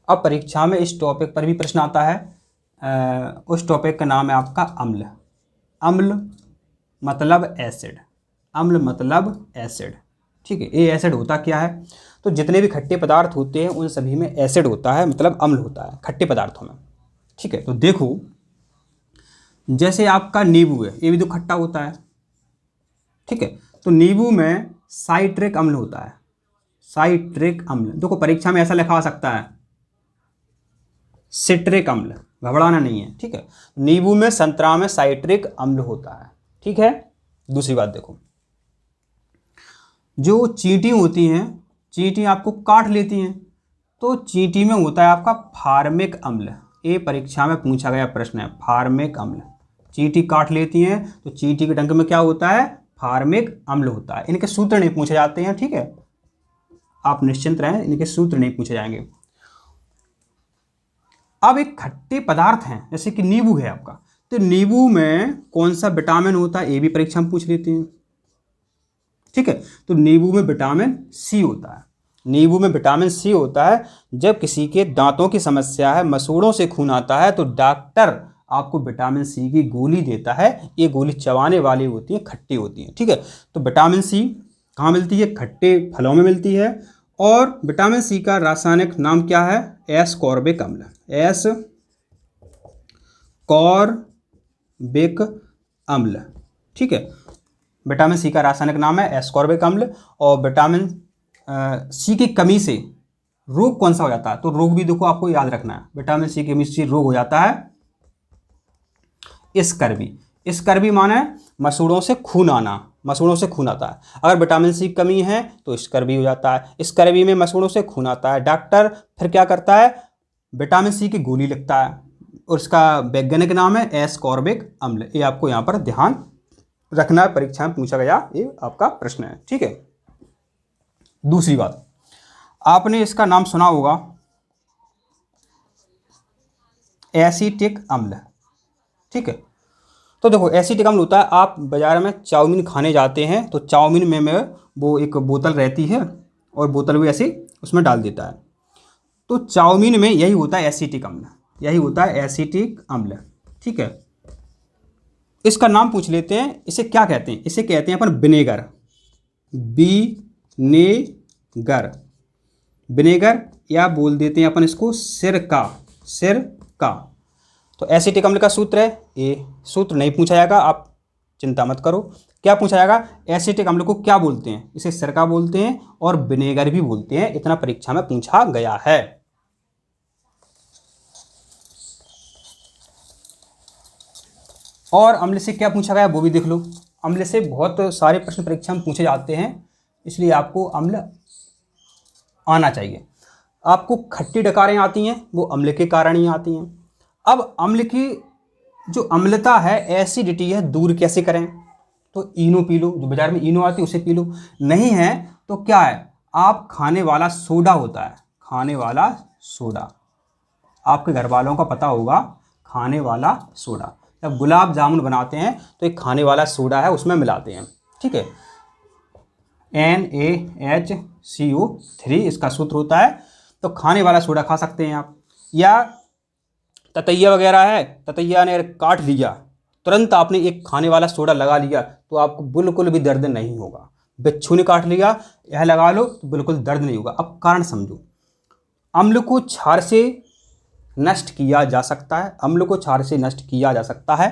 अब परीक्षा में इस टॉपिक पर भी प्रश्न आता है। उस टॉपिक का नाम है आपका अम्ल। अम्ल मतलब एसिड, अम्ल मतलब एसिड। ठीक है, ये एसिड होता क्या है? तो जितने भी खट्टे पदार्थ होते हैं उन सभी में एसिड होता है, मतलब अम्ल होता है खट्टे पदार्थों में। ठीक है, तो देखो जैसे आपका नींबू है, ये भी तो खट्टा होता है। ठीक है, तो नींबू में साइट्रिक अम्ल होता है। साइट्रिक अम्ल, देखो परीक्षा में ऐसा लिखा आ सकता है सिट्रिक अम्ल, घबराना नहीं है। ठीक है, नींबू में, संतरा में साइट्रिक अम्ल होता है। ठीक है, दूसरी बात देखो, जो चींटी होती हैं, चींटी आपको काट लेती हैं, तो चींटी में होता है आपका फार्मिक अम्ल। ये परीक्षा में पूछा गया प्रश्न है, फार्मिक अम्ल। चींटी काट लेती हैं तो चींटी के डंक में क्या होता है? फार्मिक अम्ल होता है। इनके सूत्र नहीं पूछे जाते हैं। ठीक है, आप निश्चिंत रहें, इनके सूत्र नहीं पूछे जाएंगे। अब एक खट्टे पदार्थ हैं जैसे कि नींबू है आपका, तो नींबू में कौन सा विटामिन होता है ये भी परीक्षा में पूछ लेते हैं। ठीक है, तो नींबू में विटामिन सी होता है। नींबू में विटामिन सी होता है। जब किसी के दांतों की समस्या है, मसूड़ों से खून आता है, तो डॉक्टर आपको विटामिन सी की गोली देता है। ये गोली चबाने वाली होती है, खट्टी होती है। ठीक है, तो विटामिन सी कहाँ मिलती है? खट्टे फलों में मिलती है। और विटामिन सी का रासायनिक नाम क्या है? एस्कॉर्बिक अम्ल। एस्कॉर्बिक अम्ल। ठीक है, विटामिन सी का रासायनिक नाम है एस्कॉर्बिक अम्ल। और विटामिन सी की कमी से रोग कौन सा हो जाता है? तो रोग भी देखो आपको याद रखना है, विटामिन सी की कमी से रोग हो जाता है स्कर्वी। स्कर्वी माने मसूड़ों से खून आना, मसूड़ों से खून आता है। अगर विटामिन सी की कमी है तो स्कर्वी हो जाता है। स्कर्वी में मसूड़ों से खून आता है, डॉक्टर फिर क्या करता है? विटामिन सी की गोली लिखता है और इसका वैज्ञानिक नाम है एस्कॉर्बिक अम्ल। ये आपको यहाँ पर ध्यान रखना है, परीक्षा में पूछा गया ये आपका प्रश्न है। ठीक है, दूसरी बात, आपने इसका नाम सुना होगा एसीटिक अम्ल। ठीक है, तो देखो एसीटिक अम्ल होता है, आप बाजार में चाउमीन खाने जाते हैं तो चाउमीन में वो एक बोतल रहती है और बोतल भी ऐसे उसमें डाल देता है, तो चाउमीन में यही होता है एसीटिक अम्ल, यही होता है एसीटिक अम्ल। ठीक है, इसका नाम पूछ लेते हैं, इसे क्या कहते हैं? इसे कहते हैं अपन विनेगर। विनेगर, विनेगर, या बोल देते हैं अपन इसको सिरका। सिरका। तो एसिटिक अम्ल का सूत्र है ए। सूत्र नहीं पूछा जाएगा, आप चिंता मत करो। क्या पूछा जाएगा? एसिटिक अम्ल को क्या बोलते हैं? इसे सिरका बोलते हैं और विनेगर भी बोलते हैं। इतना परीक्षा में पूछा गया है। और अम्ल से क्या पूछा गया वो भी देख लो। अम्ल से बहुत सारे प्रश्न परीक्षा में पूछे जाते हैं, इसलिए आपको अम्ल आना चाहिए। आपको खट्टी डकारें आती हैं वो अम्ल के कारण ही आती हैं। अब अम्ल की जो अम्लता है, एसिडिटी है, दूर कैसे करें? तो इनो पी लो, जो बाजार में इनो आती है उसे पी लो। नहीं है तो क्या है? आप खाने वाला सोडा होता है, खाने वाला सोडा, आपके घर वालों का पता होगा, खाने वाला सोडा। जब गुलाब जामुन बनाते हैं तो एक खाने वाला सोडा है उसमें मिलाते हैं। ठीक है, NaHCO3 इसका सूत्र होता है। तो खाने वाला सोडा खा सकते हैं आप। या ततैया वगैरह है, ततैया ने काट लिया, तुरंत आपने एक खाने वाला सोडा लगा लिया तो आपको बिल्कुल भी दर्द नहीं होगा। बिच्छू ने काट लिया, यह लगा लो तो बिल्कुल दर्द नहीं होगा। अब कारण समझो, अम्ल को क्षार से नष्ट किया जा सकता है, अम्ल को क्षार से नष्ट किया जा सकता है।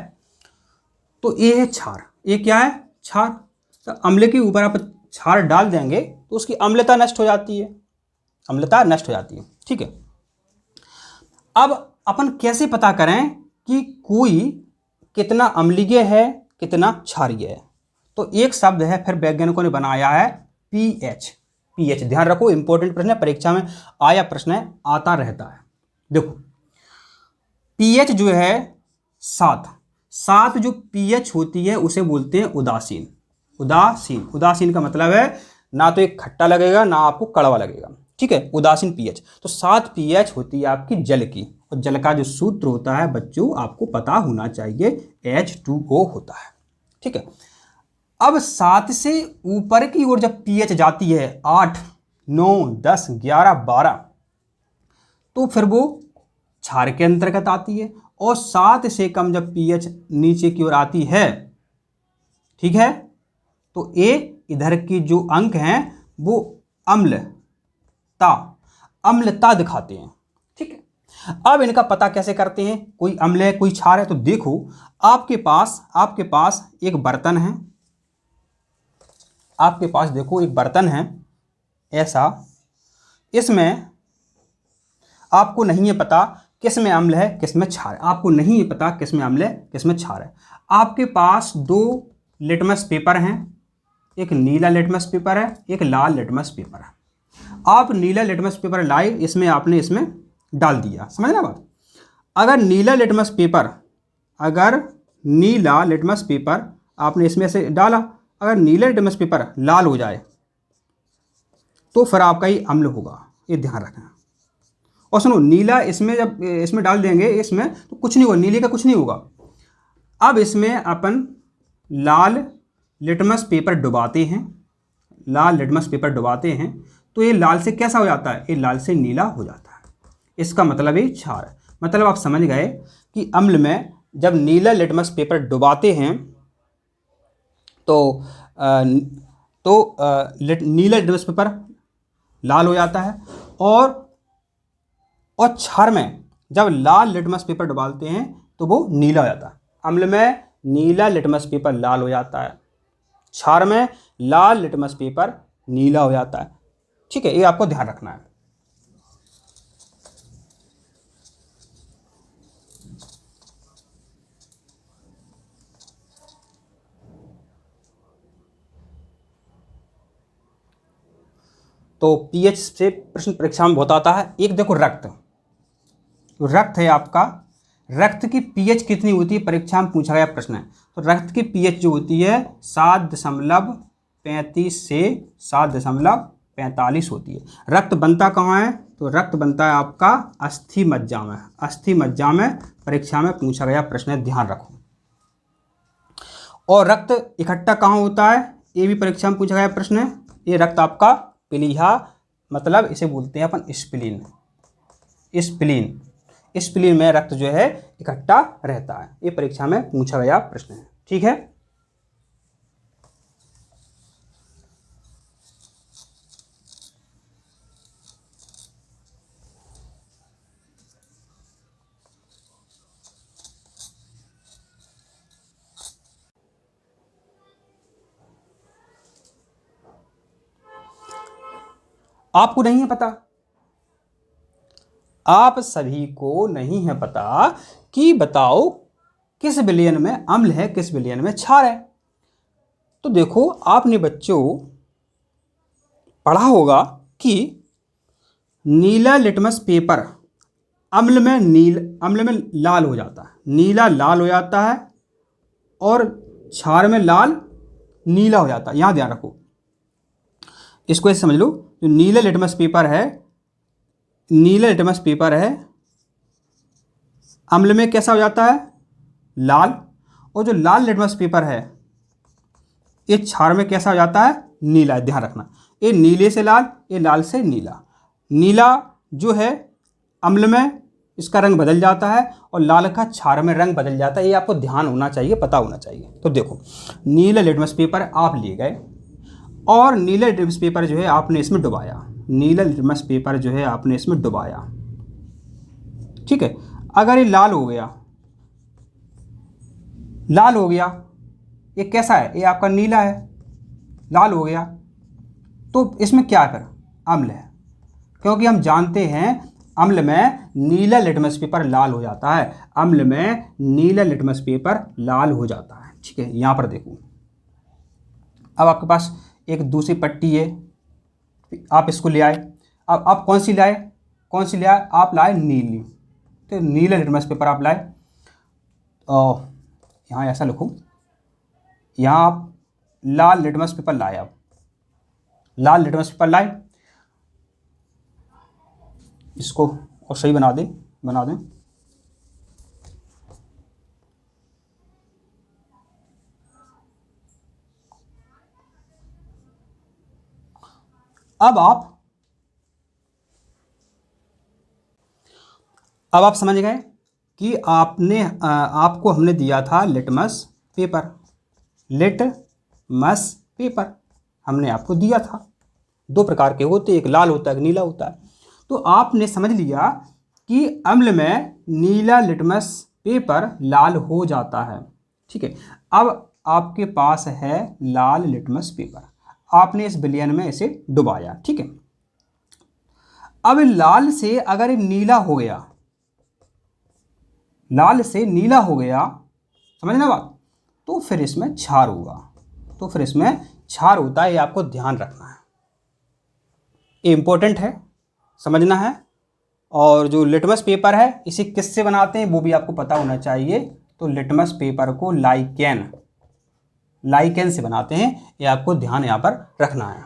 तो ये है क्षार, ये क्या है? क्षार। तो अम्ल के ऊपर आप क्षार डाल देंगे तो उसकी अम्लता नष्ट हो जाती है, अम्लता नष्ट हो जाती है। ठीक है, अब अपन कैसे पता करें कि कोई कितना अम्लीय है, कितना क्षारीय है? तो एक शब्द है फिर वैज्ञानिकों ने बनाया है पीएच। पीएच ध्यान रखो, इंपॉर्टेंट प्रश्न है, परीक्षा में आया प्रश्न है, आता रहता है। देखो पीएच जो है 7 जो पीएच होती है उसे बोलते हैं उदासीन। उदासीन, उदासीन का मतलब है ना तो एक खट्टा लगेगा ना आपको कड़वा लगेगा। ठीक है, उदासीन पीएच। तो 7 पीएच होती है आपकी जल की, और जल का जो सूत्र होता है बच्चों आपको पता होना चाहिए, H2O होता है। ठीक है, अब 7 से ऊपर की ओर जब पीएच जाती है 8, 9, 10, 11, 12, तो फिर वो क्षार के अंतर्गत आती है। और 7 से कम जब पीएच नीचे की ओर आती है, ठीक है, तो ए इधर की जो अंक हैं वो अम्लता अम्लता दिखाते हैं। ठीक है, अब इनका पता कैसे करते हैं, कोई अम्ल है कोई क्षार है। तो देखो आपके पास एक बर्तन है, आपके पास देखो एक बर्तन है ऐसा, इसमें आपको नहीं है पता किस में अम्ल है किस में क्षार है, आपको नहीं है पता किस में अम्ल है किस में क्षार है। आपके पास 2 लिटमस पेपर हैं, एक नीला लिटमस पेपर है एक लाल लिटमस पेपर है। आप नीला लिटमस पेपर लाए, इसमें आपने इसमें डाल दिया, समझना बात। अगर नीला लिटमस पेपर आपने इसमें से डाला, अगर नीला लिटमस पेपर लाल हो जाए तो फिर आपका ये अम्ल होगा, ये ध्यान रखना। और सुनो, नीला इसमें जब इसमें डाल देंगे इसमें तो कुछ नहीं होगा, नीले का कुछ नहीं होगा। अब इसमें अपन लाल लिटमस पेपर डुबाते हैं, लाल लिटमस पेपर डुबाते हैं तो ये लाल से कैसा हो जाता है, ये लाल से नीला हो जाता है। इसका मतलब ये क्षार है। मतलब आप समझ गए कि अम्ल में जब नीला लिटमस पेपर डुबाते हैं तो नीला लिटमस पेपर लाल हो जाता है, और क्षार में जब लाल लिटमस पेपर डुबाते हैं तो वो नीला हो जाता है। अम्ल में नीला लिटमस पेपर लाल हो जाता है, क्षार में लाल लिटमस पेपर नीला हो जाता है। ठीक है, ये आपको ध्यान रखना है। तो पीएच से प्रश्न परीक्षा में बहुत आता है। एक देखो रक्त, तो रक्त है आपका, रक्त की पीएच कितनी होती है, परीक्षा में पूछा गया प्रश्न है। तो रक्त की पीएच जो होती है 7.35 से 7.45 होती है। रक्त बनता कहाँ है, तो रक्त बनता है आपका अस्थि मज्जा में, अस्थि मज्जा में परीक्षा में पूछा गया प्रश्न है, ध्यान रखो। और रक्त इकट्ठा कहाँ होता है, ये भी परीक्षा में पूछा गया प्रश्न है। ये रक्त आपका प्लीहा, मतलब इसे बोलते हैं अपन स्प्लीन, स्प्लीन, स्प्लीन में रक्त जो है इकट्ठा रहता है। ये परीक्षा में पूछा गया प्रश्न है। ठीक है, आपको नहीं है पता, आप सभी को नहीं है पता कि बताओ किस विलयन में अम्ल है किस विलयन में क्षार है। तो देखो आपने बच्चों पढ़ा होगा कि नीला लिटमस पेपर अम्ल में लाल हो जाता है, नीला लाल हो जाता है, और क्षार में लाल नीला हो जाता है। यहां ध्यान रखो, इसको ऐसे समझ लो, जो नीला लिटमस पेपर है, नीला लिटमस पेपर है अम्ल में कैसा हो जाता है, लाल, और जो लाल लिटमस पेपर है ये क्षार में कैसा हो जाता है, नीला। ध्यान रखना, ये नीले से लाल, ये लाल से नीला। नीला जो है अम्ल में इसका रंग बदल जाता है, और लाल का क्षार में रंग बदल जाता है। ये आपको ध्यान होना चाहिए, पता होना चाहिए। तो देखो नीला लिटमस पेपर आप लिए गए, और नीला लिटमस पेपर जो है आपने इसमें डुबाया, नीला लिटमस पेपर जो है आपने इसमें डुबाया। ठीक है, अगर ये लाल हो गया, लाल हो गया, ये कैसा है, ये आपका नीला है, लाल हो गया, तो इसमें क्या कर, अम्ल है। क्योंकि हम जानते हैं अम्ल में नीला लिटमस पेपर लाल हो जाता है, अम्ल में नीला लिटमस पेपर लाल हो जाता है। ठीक है, यहां पर देखो, अब आपके पास एक दूसरी पट्टी है, आप इसको ले आए। अब आप कौन सी लाए, कौन सी लाए, आप लाए नीली, तो नीला लिटमस पेपर आप लाए। यहाँ ऐसा लिखो, यहाँ आप लाल लिटमस पेपर लाए, आप लाल लिटमस पेपर लाए, इसको और सही बना दें, बना दें। अब आप अब आप समझ गए कि आपको हमने दिया था लिटमस पेपर। लिटमस पेपर हमने आपको दिया था, 2 प्रकार के होते हैं, एक लाल होता है, एक नीला होता है। तो आपने समझ लिया कि अम्ल में नीला लिटमस पेपर लाल हो जाता है। ठीक है, अब आपके पास है लाल लिटमस पेपर, आपने इस विलयन में इसे डुबाया। ठीक है, अब लाल से अगर ये नीला हो गया, लाल से नीला हो गया, समझना बात, तो फिर इसमें क्षार होगा, तो फिर इसमें क्षार होता है, ये आपको ध्यान रखना है, ये इंपॉर्टेंट है, समझना है। और जो लिटमस पेपर है इसे किससे बनाते हैं वो भी आपको पता होना चाहिए। तो लिटमस पेपर को लाइकेन से बनाते हैं, ये आपको ध्यान यहाँ पर रखना है।